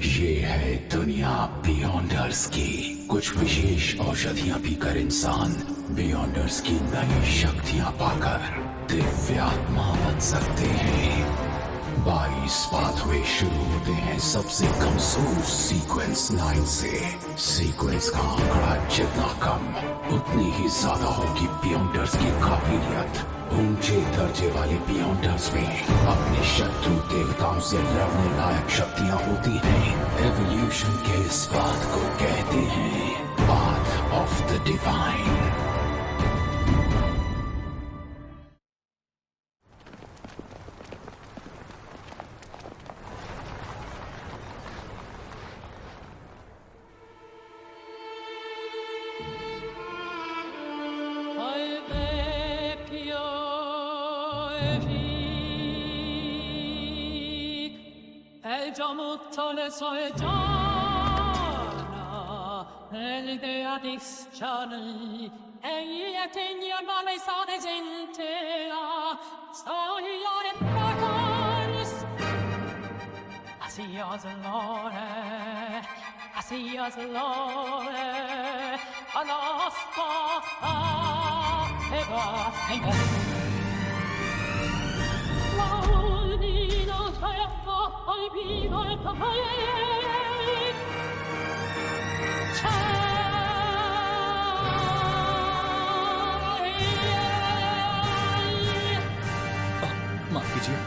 ये है दुनिया बियॉन्डर्स की। कुछ विशेष औषधियां पीकर इंसान बियॉन्डर्स की नई शक्तियां पाकर दिव्यात्मा बन सकते हैं। 22 पाथवे शुरू होते हैं सबसे कमजोर सीक्वेंस 9 से। सीक्वेंस का आंकड़ा जितना कम उतनी ही ज्यादा होगी बियॉन्डर्स की काबिलियत। ऊंचे दर्जे वाले बियॉन्डर्स में अपने शत्रु देवताओं से लड़ने लायक शक्तियां होती हैं। एवोल्यूशन के इस बात को कहते हैं path of the divine. L'idea di sciarli e tegna male sa de gente storia in vacanze asios l'ore a nostra e basta Laudino tempo al vivo e माफ कीजिए।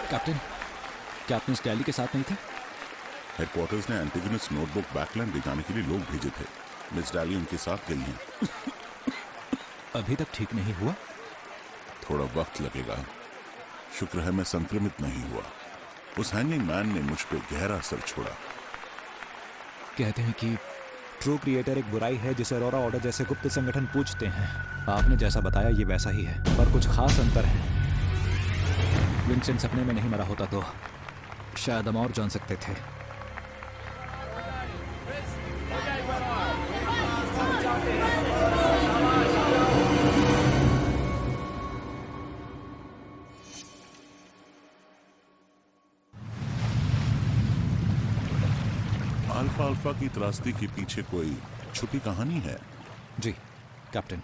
कैप्टन, क्या आपने स्टैली के साथ नहीं थे? हेडक्वार्टर्स ने एंटीगोनिस नोटबुक बैकलैंड ले जाने के लिए लोग भेजे थे। मिस डैली उनके साथ गई हैं। अभी तक ठीक नहीं हुआ? थोड़ा वक्त लगेगा। शुक्र है मैं संक्रमित नहीं हुआ। उस हैंगिंग मैन ने मुझ पे गहरा असर छोड़ा। कहते हैं कि ट्रू क्रिएटर एक बुराई है जिसे अरोरा ऑर्डर जैसे गुप्त संगठन पूजते हैं। आपने जैसा बताया ये वैसा ही है, पर कुछ खास अंतर है। विंसेंट सपने में नहीं मरा होता तो शायद हम और जान सकते थे। अल्फा अल्फा की त्रासदी के पीछे कोई छुपी कहानी है? जी कैप्टन।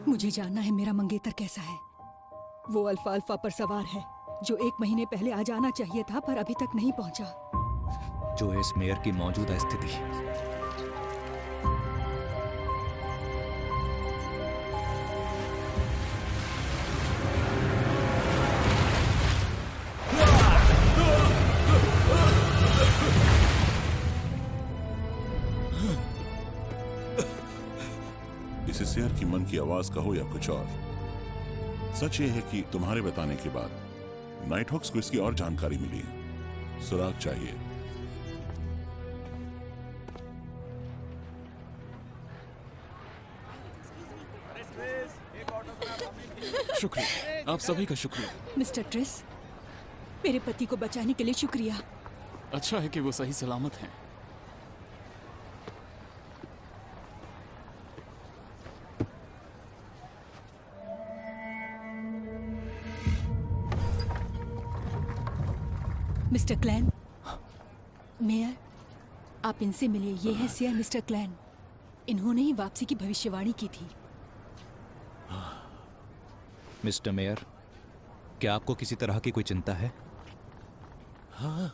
मुझे जानना है मेरा मंगेतर कैसा है। वो अल्फा अल्फा पर सवार है जो 1 महीने पहले आ जाना चाहिए था पर अभी तक नहीं पहुंचा। जो इस मेयर की मौजूदा स्थिति। इसे शेर की मन की आवाज कहो या कुछ और, सच ये है कि तुम्हारे बताने के बाद नाइटहॉक्स को इसकी और जानकारी मिली है। सुराग चाहिए। शुक्रिया, आप सभी का शुक्रिया। मिस्टर ट्रिस, मेरे पति को बचाने के लिए शुक्रिया। अच्छा है कि वो सही सलामत हैं। मिस्टर क्लैन, मेयर, आप इनसे मिलिए। ये है सियर मिस्टर क्लैन। इन्होंने ही वापसी की भविष्यवाणी की थी। मिस्टर मेयर, क्या आपको किसी तरह की कोई चिंता है? हाँ,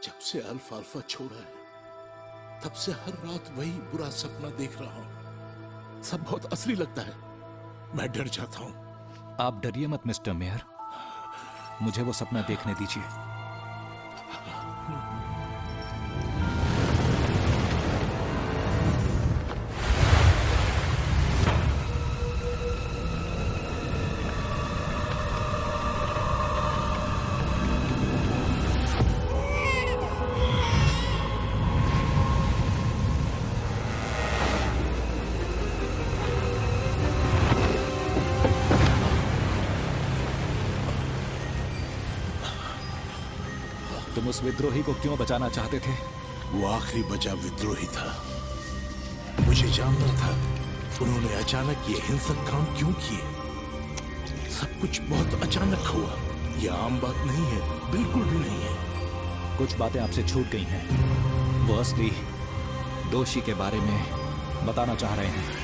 जब से अल्फा अल्फा छोड़ा है तब से हर रात वही बुरा सपना देख रहा हूं। सब बहुत असली लगता है। मैं डर जाता हूं। आप डरिए मत मिस्टर मेयर, मुझे वो सपना देखने दीजिए। तुम उस विद्रोही को क्यों बचाना चाहते थे? वो आखिरी बचा विद्रोही था। मुझे जानना था उन्होंने अचानक ये हिंसक काम क्यों किए। सब कुछ बहुत अचानक हुआ। यह आम बात नहीं है, बिल्कुल भी नहीं है। कुछ बातें आपसे छूट गई हैं। वो असली दोषी के बारे में बताना चाह रहे हैं।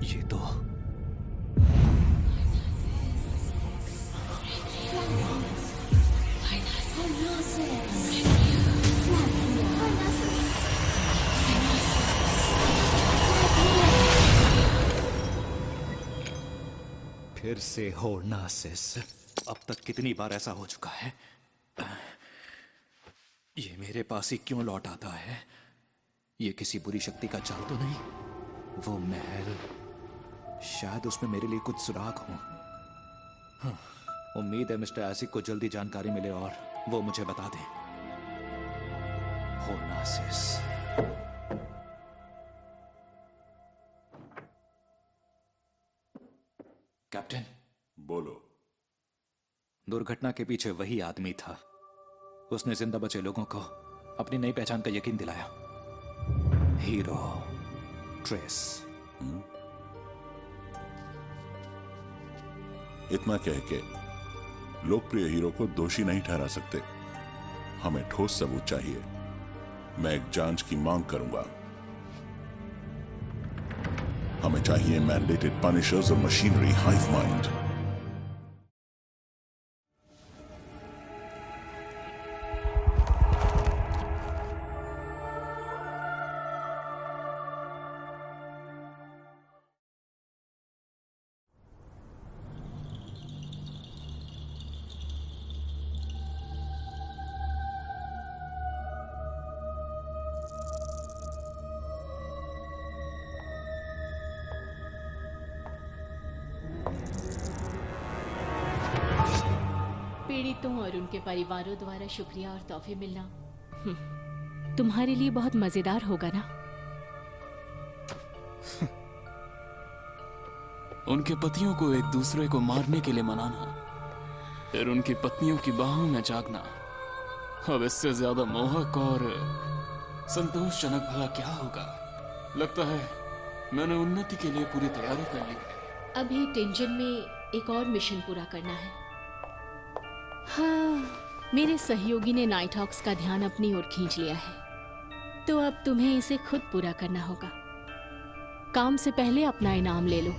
ये तो फिर से होर्नासिस। अब तक कितनी बार ऐसा हो चुका है? ये मेरे पास ही क्यों लौट आता है? ये किसी बुरी शक्ति का चाल तो नहीं? वो महल, शायद उसमें मेरे लिए कुछ सुराग हो। हाँ, उम्मीद है मिस्टर एसिक को जल्दी जानकारी मिले और वो मुझे बता दे। होर्नासिस। कैप्टन, बोलो। दुर्घटना के पीछे वही आदमी था। उसने जिंदा बचे लोगों को अपनी नई पहचान का यकीन दिलाया। Hero trace. इतना कह के लोकप्रिय हीरो को दोषी नहीं ठहरा सकते। हमें ठोस सबूत चाहिए। मैं एक जांच की मांग करूंगा। हमें चाहिए मैंडेटेड पनिशर्स और मशीनरी हाइव माइंड। पीड़ितों और उनके परिवारों द्वारा शुक्रिया और तोहफे मिलना तुम्हारे लिए बहुत मजेदार होगा ना? उनके पतियों को एक दूसरे को मारने के लिए मनाना, फिर उनकी पत्नियों की बाहों में जागना, अब इससे ज्यादा मोहक और संतोषजनक भला क्या होगा? लगता है मैंने उन्नति के लिए पूरी तैयारी कर ली है। अभी टेंजन में एक और मिशन पूरा करना है। हाँ, मेरे सहयोगी ने नाइट हॉक्स का ध्यान अपनी ओर खींच लिया है, तो अब तुम्हें इसे खुद पूरा करना होगा। काम से पहले अपना इनाम ले लो।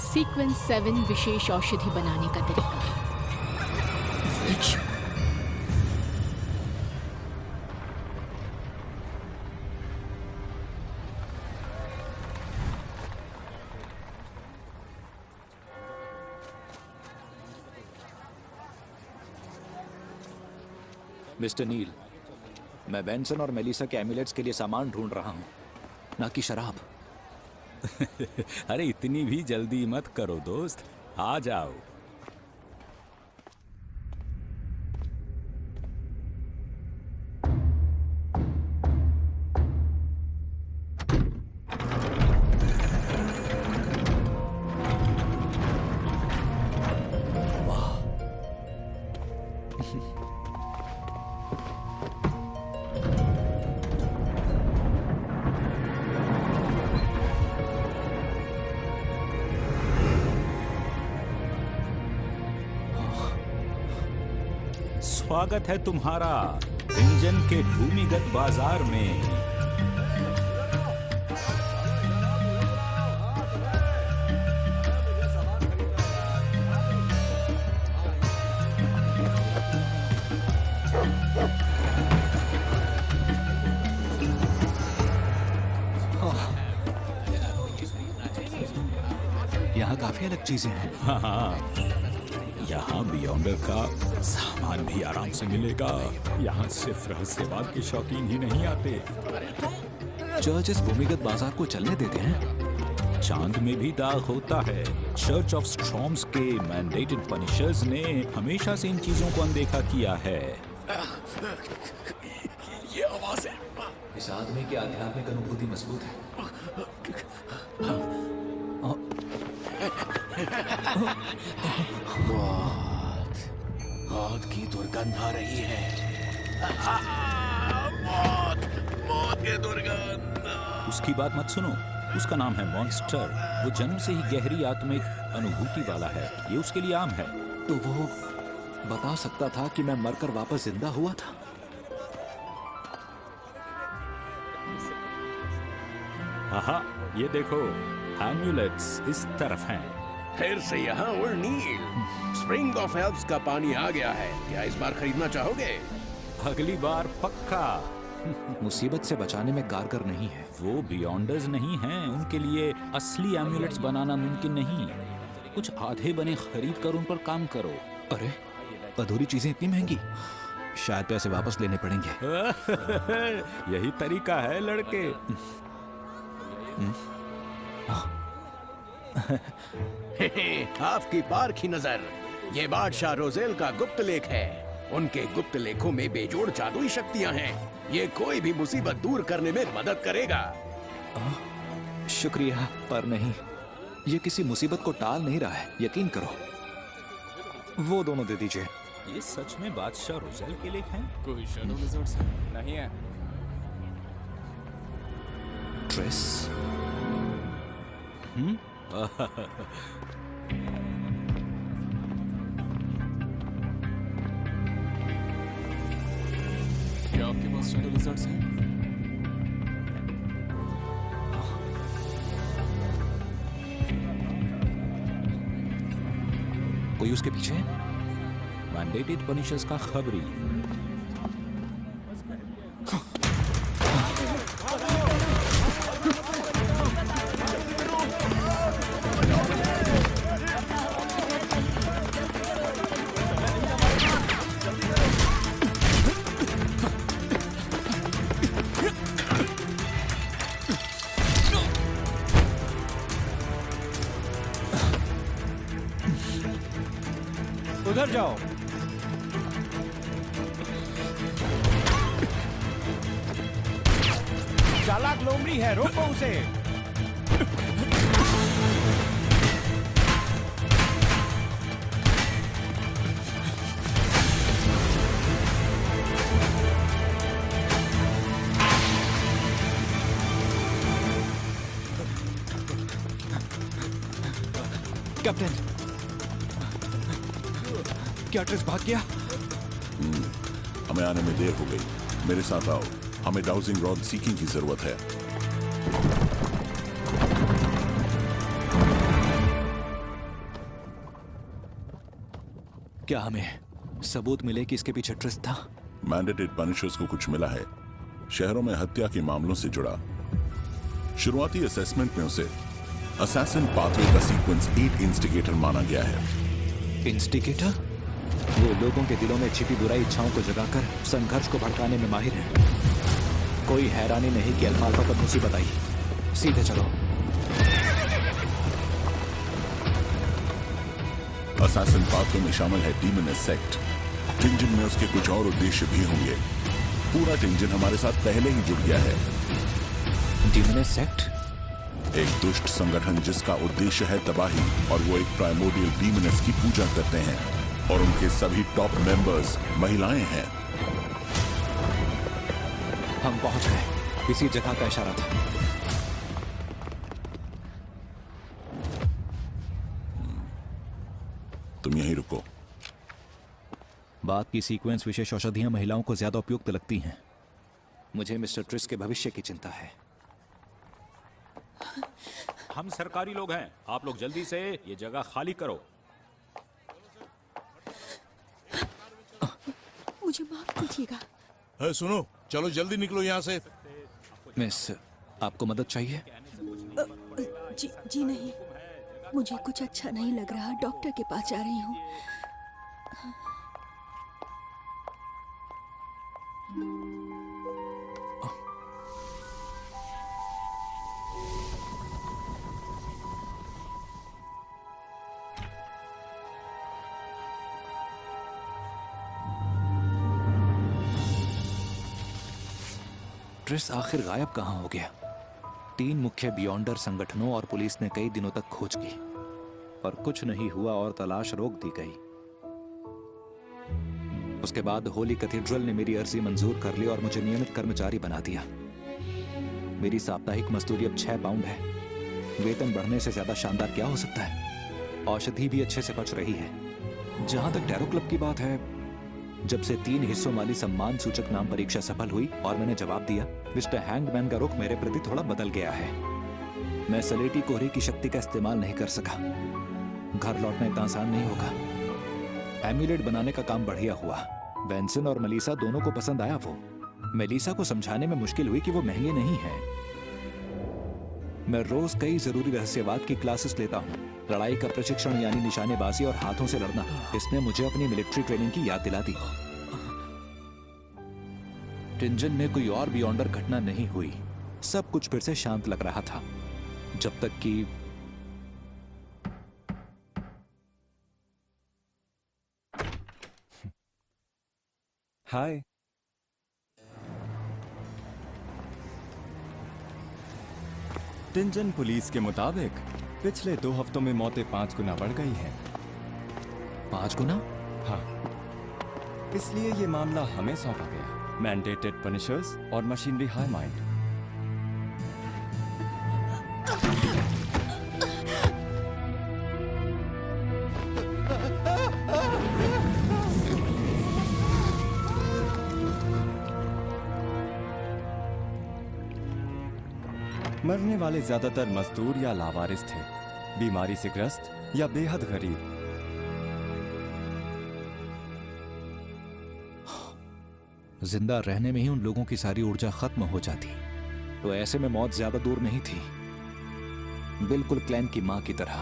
सीक्वेंस 7 विशेष औषधि बनाने का तरीका। मिस्टर नील, मैं बेंसन और मेलिसा के एमुलेट्स के लिए सामान ढूंढ रहा हूं, ना कि शराब। अरे इतनी भी जल्दी मत करो दोस्त, आ जाओ। स्वागत है तुम्हारा इंजन के भूमिगत बाजार में। यहाँ काफी अलग चीजें हैं। हाँ हाँ, यहाँ बियॉन्डर का सामान भी आराम से मिलेगा। यहाँ सिर्फ रहस्यवाद के शौकीन ही नहीं आते। चर्च इस भूमिगत बाजार को चलने देते हैं। चांद में भी दाग होता है। चर्च ऑफ स्ट्रॉम्स के मैंडेटेड पनिशर्स ने हमेशा से इन चीजों को अनदेखा किया है। ये आवाज है। इस आदमी की आध्यात्मिक अनुभूति मजबूत है। मौत की दुर्गंध आ रही है। मौत की दुर्गंध। उसकी बात मत सुनो। उसका नाम है मॉन्स्टर। वो जन्म से ही गहरी आत्मिक अनुभूति वाला है। ये उसके लिए आम है। तो वो बता सकता था कि मैं मरकर वापस जिंदा हुआ था। हाँ, ये देखो, एम्यूलेट्स इस तरफ हैं। फिर से यहाँ और नील। स्प्रिंग ऑफ एल्व्स का पानी आ गया है। क्या इस बार खरीदना चाहोगे? अगली बार पक्का। मुसीबत से बचाने में कारगर नहीं है। वो बियॉन्डर्स नहीं हैं। उनके लिए असली एम्यूलेट्स बनाना मुमकिन नहीं। कुछ आधे बने खरीद कर उन पर काम करो। अरे, अधूरी चीजें इतनी महंगी? शायद पैसे वापस लेने पड़ेंगे। यही तरीका है लड़के। आपकी पार की नजर। ये बादशाह रोजेल का गुप्त लेख है। उनके गुप्त लेखों में बेजोड़ जादुई शक्तियां हैं। ये कोई भी मुसीबत दूर करने में मदद करेगा। शुक्रिया, पर नहीं। ये किसी मुसीबत को टाल नहीं रहा है, यकीन करो। वो दोनों दे दीजिए। ये सच में बादशाह रोजेल के लेख हैं? कोई शैडो विज़र्ड्स है? नहीं है। ट्रेस। क्या आपके पास शैडो विज़र्ड्स हैं? कोई उसके पीछे है? मैंडेटेड पनिशर्स का खबरी। उधर जाओ। चालाक लोमड़ी है, रोको उसे। कैप्टन, क्या ट्रेस भाग गया? हमें आने में देर हो गई। मेरे साथ आओ। हमें डाउजिंग रॉड सीकिंग की जरूरत है। क्या हमें सबूत मिले कि इसके पीछे ट्रेस था? मैंडेटेड पनिशर्स को कुछ मिला है, शहरों में हत्या के मामलों से जुड़ा। शुरुआती असेसमेंट में उसे असैसिन पाथवे का सीक्वेंस 8 इंस्टिगेटर माना गया है। इंस्टिगेटर? वो लोगों के दिलों में छिपी बुराई इच्छाओं को जगाकर संघर्ष को भड़काने में माहिर है। कोई हैरानी नहीं कि अल्फा अल्फा पर मुसीबत आई। सीधे चलो। असैसिन पाथवे में शामिल है डीमनस सेक्ट। टिंजन में उसके कुछ और उद्देश्य भी होंगे। पूरा टिंजन हमारे साथ पहले ही जुड़ गया है। डीमनस सेक्ट? एक दुष्ट संगठन जिसका उद्देश्य है तबाही, और वो एक प्राइमोर्डियल डीमनस की पूजा करते हैं, और उनके सभी टॉप मेंबर्स महिलाएं हैं। हम पहुंच गए। इसी जगह का इशारा था। तुम यहीं रुको। बात की सीक्वेंस विशेष औषधियां महिलाओं को ज्यादा उपयुक्त लगती हैं। मुझे मिस्टर ट्रिस के भविष्य की चिंता है। हम सरकारी लोग हैं। आप लोग जल्दी से ये जगह खाली करो। मुझे माफ कीजिएगा। सुनो, चलो जल्दी निकलो यहाँ से। मिस, आपको मदद चाहिए? जी नहीं। मुझे कुछ अच्छा नहीं लग रहा, डॉक्टर के पास जा रही हूँ। ट्रिस आखिर गायब कहाँ हो गया? 3 मुख्य बियॉन्डर संगठनों और पुलिस ने कई दिनों तक खोज की, पर कुछ नहीं हुआ और तलाश रोक दी गई। उसके बाद होली कैथेड्रल ने मेरी अर्जी मंजूर कर ली और मुझे नियमित कर्मचारी बना दिया। मेरी साप्ताहिक मजदूरी अब 6 पाउंड है। वेतन बढ़ने से ज्यादा शानदार क्या हो सकता है? औषधि भी अच्छे से पच रही है। जहां तक टैरो क्लब की बात है, जब से 3 हिस्सों वाली सम्मान सूचक नाम परीक्षा सफल हुई और मैंने जवाब दिया, मिस्टर हैंगमैन का रुख मेरे प्रति थोड़ा बदल गया है। मैं सलेटी कोहरे की शक्ति का इस्तेमाल नहीं कर सका। घर लौटना इतना आसान नहीं होगा। एम्यूलेट बनाने का काम बढ़िया हुआ। बेंसन और मलीसा दोनों को पसंद आया वो। मेलिसा को समझाने में मुश्किल हुई कि वो महंगे नहीं हैं। मैं रोज कई जरूरी रहस्यवाद की क्लासेस लेता हूँ। लड़ाई का प्रशिक्षण यानी निशानेबाजी और हाथों से लड़ना, इसने मुझे अपनी मिलिट्री ट्रेनिंग की याद दिला दी। टिंजन में कोई और बियॉन्डर घटना नहीं हुई। सब कुछ फिर से शांत लग रहा था, जब तक कि हाय। टिंजन पुलिस के मुताबिक पिछले 2 हफ्तों में मौतें 5 गुना बढ़ गई हैं। 5 गुना? हाँ, इसलिए ये मामला हमें सौंपा गया। मैंडेटेड पनिशर्स और मशीनरी हाई माइंड। मरने वाले ज्यादातर मजदूर या लावारिस थे, बीमारी से ग्रस्त या बेहद गरीब। जिंदा रहने में ही उन लोगों की सारी ऊर्जा खत्म हो जाती, तो ऐसे में मौत ज्यादा दूर नहीं थी। बिल्कुल क्लैन की मां की तरह।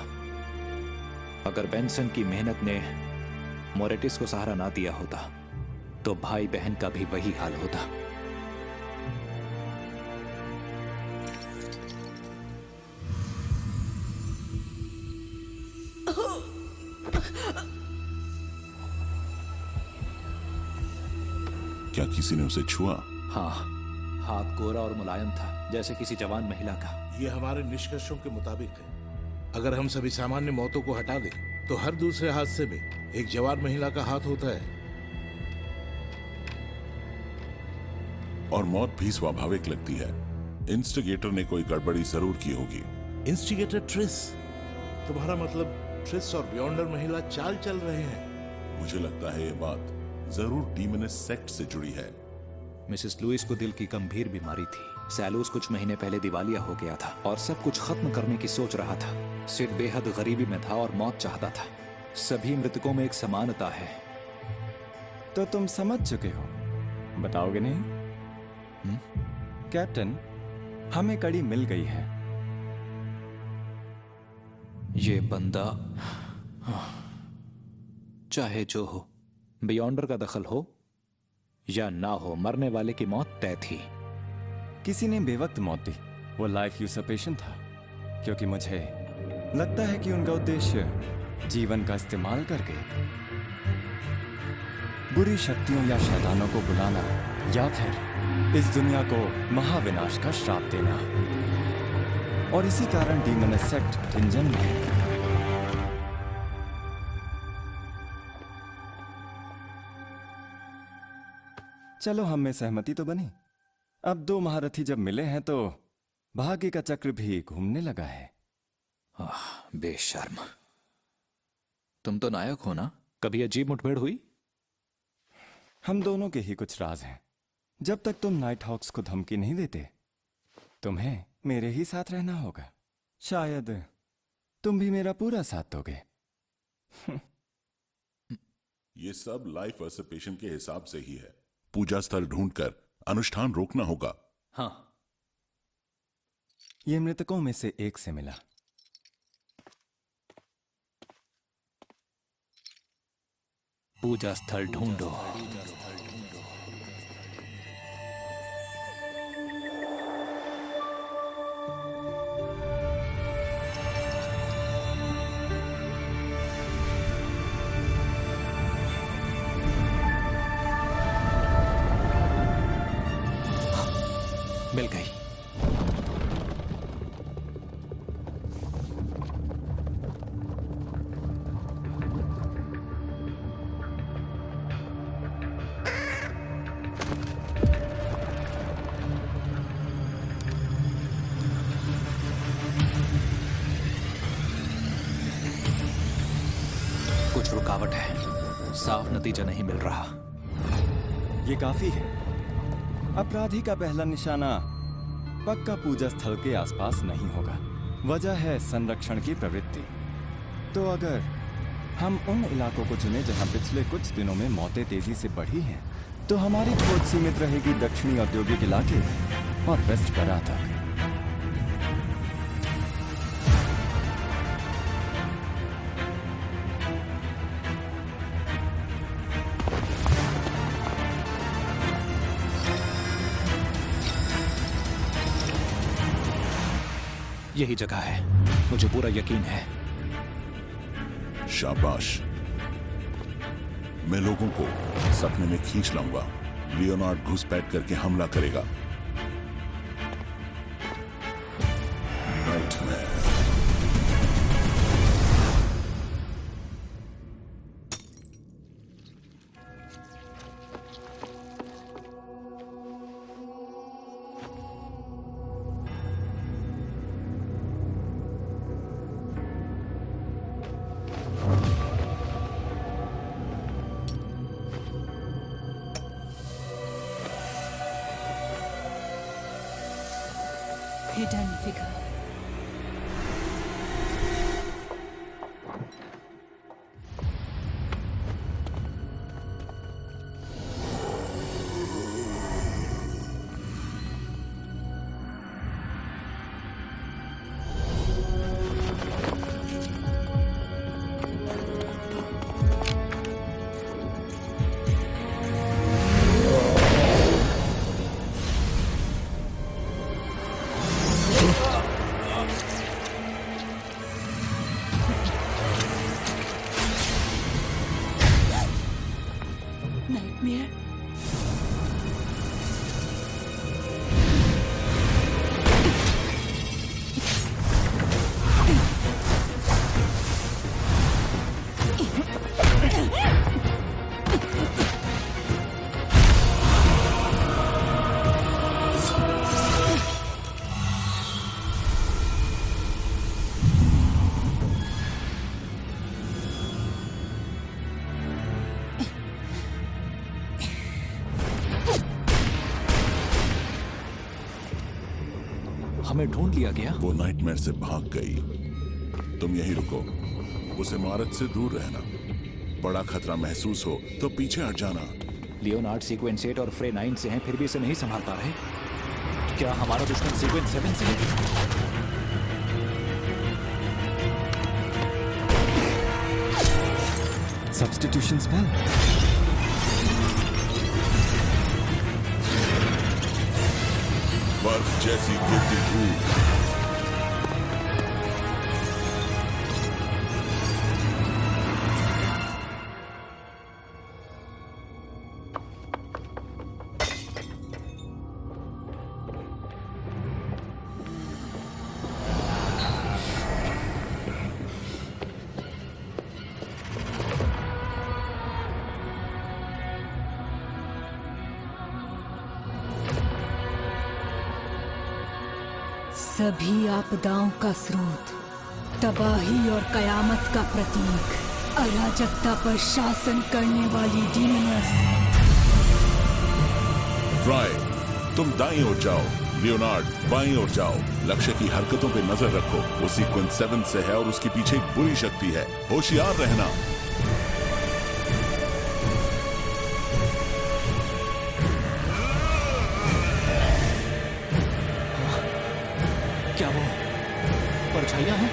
अगर बेंसन की मेहनत ने मोरेटिस को सहारा ना दिया होता, तो भाई बहन का भी वही हाल होता। क्या किसी ने उसे छुआ? हाँ, हाथ गोरा और मुलायम था, जैसे किसी जवान महिला का। ये हमारे निष्कर्षों के मुताबिक है। अगर हम सभी सामान्य मौतों को हटा दें, तो हर दूसरे हादसे में एक जवान महिला का हाथ होता है। और मौत भी स्वाभाविक लगती है। इंस्टिगेटर ने कोई गड़बड़ी जरूर की होगी। Instigator Tris? तुम्हारा मतलब ट्रिस और बियॉन्डर महिला चाल चल रहे हैं? मुझे लगता है ये बात जरूर डीमनस सेक्ट से जुड़ी है। मिसेस लुइस को दिल की गंभीर बीमारी थी। सैलूस कुछ महीने पहले दिवालिया हो गया था और सब कुछ खत्म करने की सोच रहा था। सिड बेहद गरीबी में था और मौत चाहता था। सभी मृतकों में एक समानता है। तो तुम समझ चुके हो, बताओगे नहीं? कैप्टन, हमें कड़ी मिल गई है। ये बंदा, चाहे जो हो, बियॉन्डर का दखल हो या ना हो, मरने वाले की मौत तय थी। किसी ने बेवक्त मौत दी। वो लाइफ यूसर्पेशन था, क्योंकि मुझे लगता है कि उनका उद्देश्य जीवन का इस्तेमाल करके बुरी शक्तियों या शैतानों को बुलाना या फिर इस दुनिया को महाविनाश का श्राप देना। और इसी कारण डीमनस सेक्ट टिंजन में है। चलो, हम में सहमति तो बनी। अब 2 महारथी जब मिले हैं तो भाग्य का चक्र भी घूमने लगा है। बेशर्म। तुम तो नायक हो ना? कभी अजीब मुठभेड़ हुई? हम दोनों के ही कुछ राज हैं। जब तक तुम नाइट हॉक्स को धमकी नहीं देते, तुम्हें मेरे ही साथ रहना होगा। शायद तुम भी मेरा पूरा साथ दोगे। ये सब लाइफ असर्पेशन के हिसाब से ही है। पूजा स्थल ढूंढकर अनुष्ठान रोकना होगा। हाँ। ये मृतकों में से एक से मिला। पूजा स्थल ढूंढो। मिल गई। कुछ रुकावट है, साफ नतीजा नहीं मिल रहा। ये काफी है। अपराधी का पहला निशाना पक्का पूजा स्थल के आसपास नहीं होगा। वजह है संरक्षण की प्रवृत्ति। तो अगर हम उन इलाकों को चुने जहां पिछले कुछ दिनों में मौतें तेजी से बढ़ी हैं, तो हमारी खोज सीमित रहेगी दक्षिणी औद्योगिक इलाके और वेस्ट बरा तक। यही जगह है, मुझे पूरा यकीन है। शाबाश। मैं लोगों को सपने में खींच लाऊंगा। लियोनार्ड घुसपैठ करके हमला करेगा। नाइटमेयर। Hidden figure. Nightmare? हमें ढूंढ लिया गया। वो नाइटमेयर से भाग गई। तुम यहीं रुको। उस इमारत से दूर रहना। बड़ा खतरा महसूस हो तो पीछे हट जाना। लियोनार्ड सीक्वेंस 8 और फ्रे 9 से हैं, फिर भी इसे नहीं संभाल पा रहे। क्या हमारा दुश्मन सीक्वेंस 7 से है? Substitution spell. बर्फ जैसी गिरती धूप। सभी आपदाओं का स्रोत, तबाही और कयामत का प्रतीक, अराजकता पर शासन करने वाली डीमनस। फ्राई, तुम दाईं ओर जाओ। लियोनार्ड, बाईं ओर जाओ। लक्ष्य की हरकतों पे नजर रखो। वो सीक्वेंस 7 से है और उसके पीछे एक बुरी शक्ति है। होशियार रहना। क्या वो परछाइयां हैं?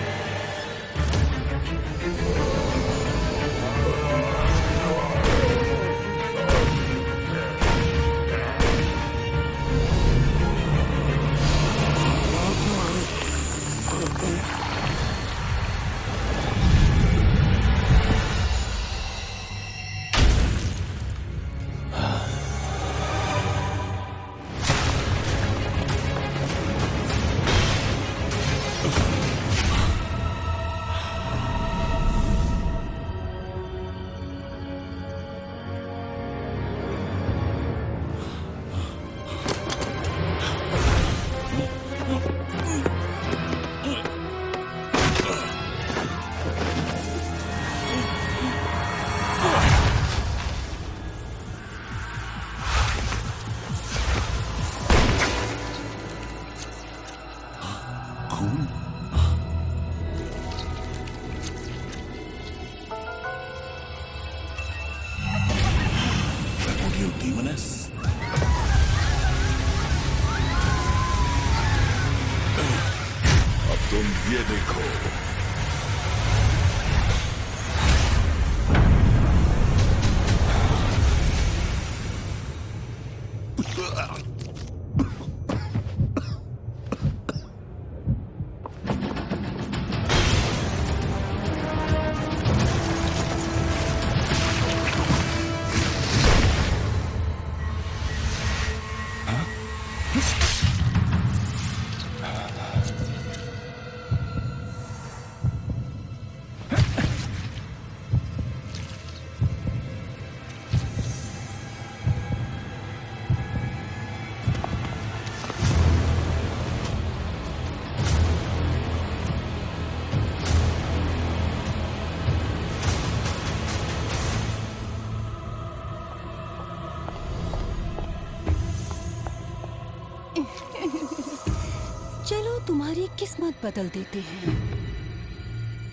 चलो तुम्हारी किस्मत बदल देते हैं।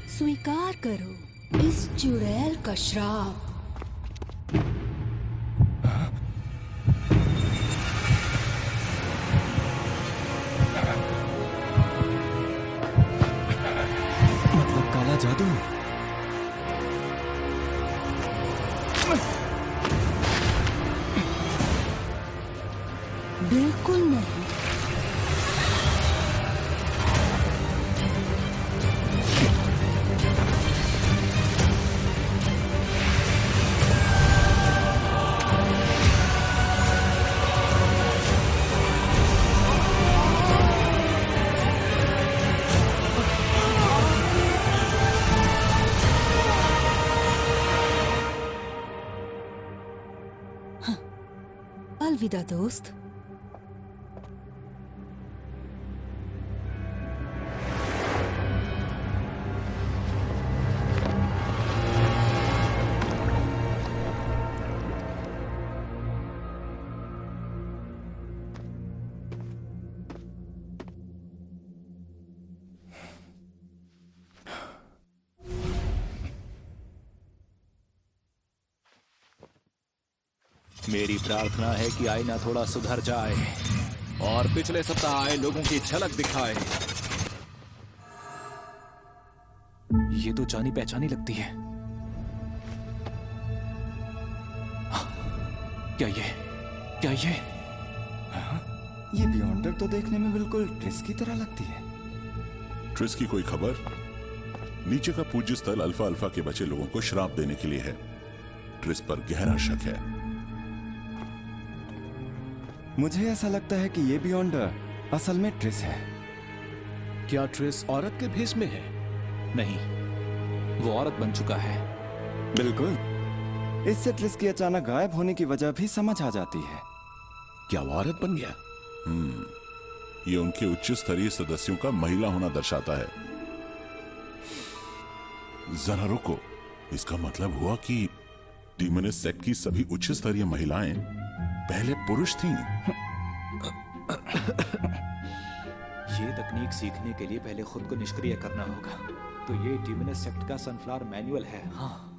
स्वीकार करो इस चुड़ैल का श्राप। मतलब काला जादू? बिल्कुल नहीं। अलविदा दोस्त। मेरी प्रार्थना है कि आईना थोड़ा सुधर जाए और पिछले सप्ताह आए लोगों की झलक दिखाए। ये तो जानी पहचानी लगती है। क्या ये? ये बियॉन्डर तो देखने में बिल्कुल ट्रिस की तरह लगती है। ट्रिस की कोई खबर? नीचे का पूज्य स्थल अल्फा अल्फा के बचे लोगों को श्राप देने के लिए है। ट्रिस पर गहरा शक है। मुझे ऐसा लगता है कि ये बियॉन्डर असल में ट्रिस है। क्या ट्रिस औरत के भेष में है? नहीं, वो औरत बन चुका है। बिल्कुल। इससे ट्रिस की अचानक गायब होने की वजह भी समझ आ जाती है। क्या वो औरत बन गया? ये उनके उच्च स्तरीय सदस्यों का महिला होना दर्शाता है। जरा रुको, इसका मतलब हुआ कि डीमनिस्ट सेक्ट की सभी उच्च स्तरीय महिलाएं पहले पुरुष थीं। ये तकनीक सीखने के लिए पहले खुद को निष्क्रिय करना होगा। तो ये डीमनिस्ट सेक्ट का सनफ्लावर मैनुअल है। हाँ,